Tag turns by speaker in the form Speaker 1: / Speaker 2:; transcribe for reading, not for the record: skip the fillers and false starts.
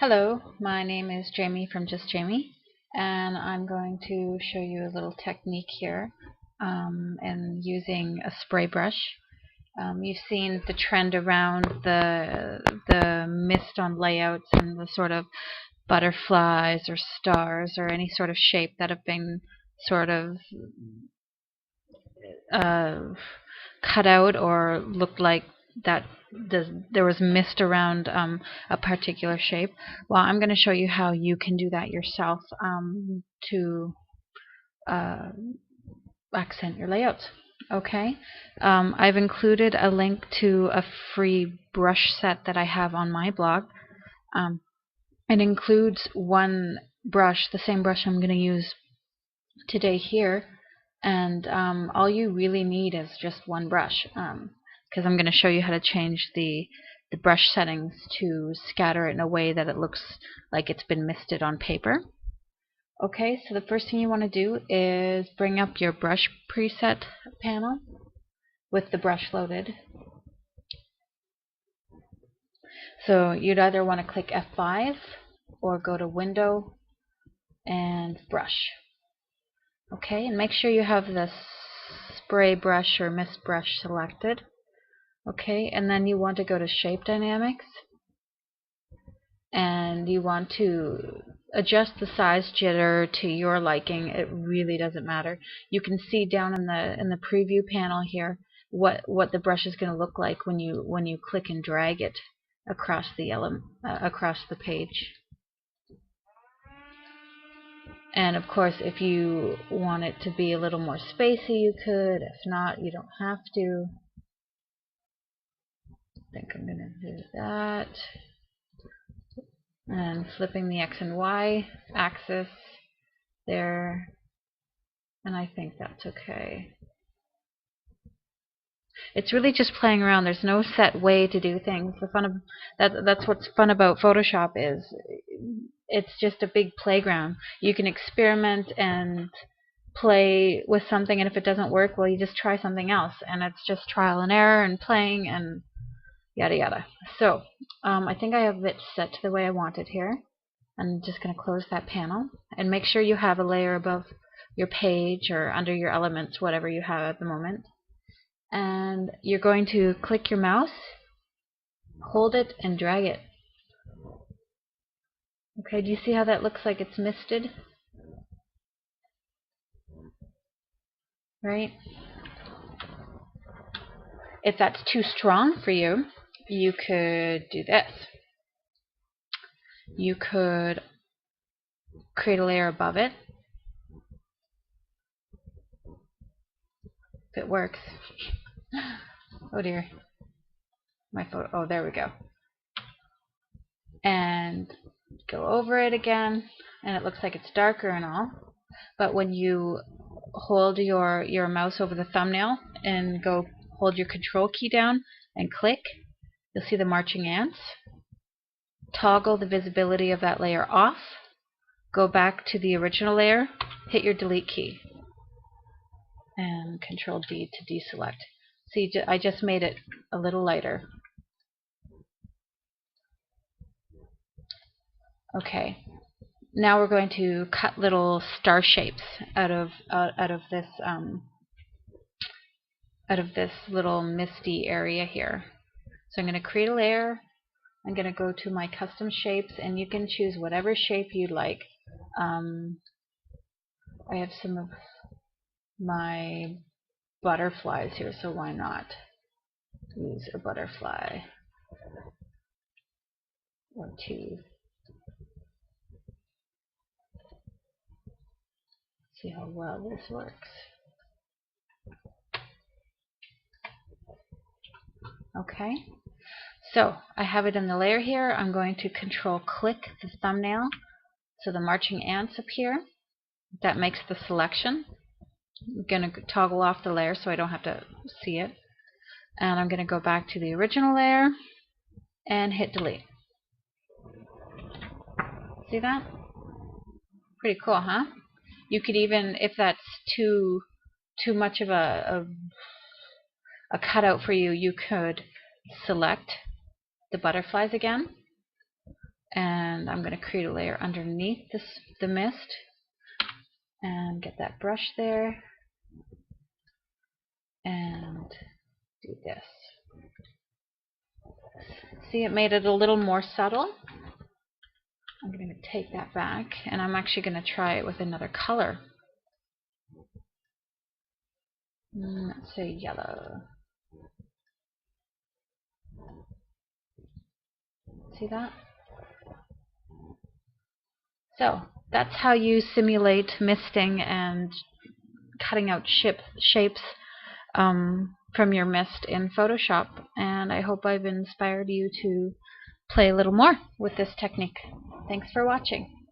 Speaker 1: Hello, my name is Jamie from Just Jamie, and I'm going to show you a little technique here and using a spray brush. You've seen the trend around the mist on layouts and the sort of butterflies or stars or any sort of shape that have been sort of uh, cut out or looked like that there was mist around a particular shape. Well, I'm going to show you how you can do that yourself to uh, accent your layouts. Okay, I've included a link to a free brush set that I have on my blog. Um, it includes one brush, the same brush I'm going to use today here, and all you really need is just one brush, because I'm going to show you how to change the brush settings to scatter it in a way that it looks like it's been misted on paper. Okay, so the first thing you want to do is bring up your brush preset panel with the brush loaded. So you'd either want to click F5 or go to Window and Brush. Okay, and make sure you have the spray brush or mist brush selected. Okay, and then you want to go to Shape Dynamics, and you want to adjust the size jitter to your liking. It really doesn't matter. You can see down in the preview panel here what the brush is going to look like when you click and drag it across the page. And of course, if you want it to be a little more spacey, you could. If not, you don't have to. I think I'm going to do that. And flipping the X and Y axis there. And I think that's okay. It's really just playing around. There's no set way to do things. The fun of that's what's fun about Photoshop is it's just a big playground. You can experiment and play with something, and if it doesn't work, well, you just try something else, and it's just trial and error and playing and yada yada. So I think I have it set to the way I want it here. I'm just going to close that panel and make sure you have a layer above your page or under your elements, whatever you have at the moment. And you're going to click your mouse, hold it, and drag it. Okay, do you see how that looks like it's misted? Right? If that's too strong for you, you could do this. You could create a layer above it. If it works. Oh dear. My photo. Oh, there we go. And go over it again, and it looks like it's darker and all. But when you hold your mouse over the thumbnail and go hold your control key down and click, you'll see the marching ants. Toggle the visibility of that layer off. Go back to the original layer, hit your delete key, and Control D to deselect. See, I just made it a little lighter. Okay, now we're going to cut little star shapes out of this little misty area here. So I'm going to create a layer. I'm going to go to my custom shapes, and you can choose whatever shape you'd like. I have some of my butterflies here, so why not use a butterfly or two. See how well this works. Okay, so I have it in the layer here. I'm going to control click the thumbnail so the marching ants appear. That makes the selection. I'm going to toggle off the layer so I don't have to see it. And I'm going to go back to the original layer and hit delete. See that? Pretty cool, huh? You could even, if that's too much of a cutout for you, you could select the butterflies again And I'm going to create a layer underneath the mist and get that brush there and do this. See, it made it a little more subtle. I'm going to take that back, and I'm actually going to try it with another color. Let's say yellow. See that? So that's how you simulate misting and cutting out shapes from your mist in Photoshop. And I hope I've inspired you to play a little more with this technique. Thanks for watching.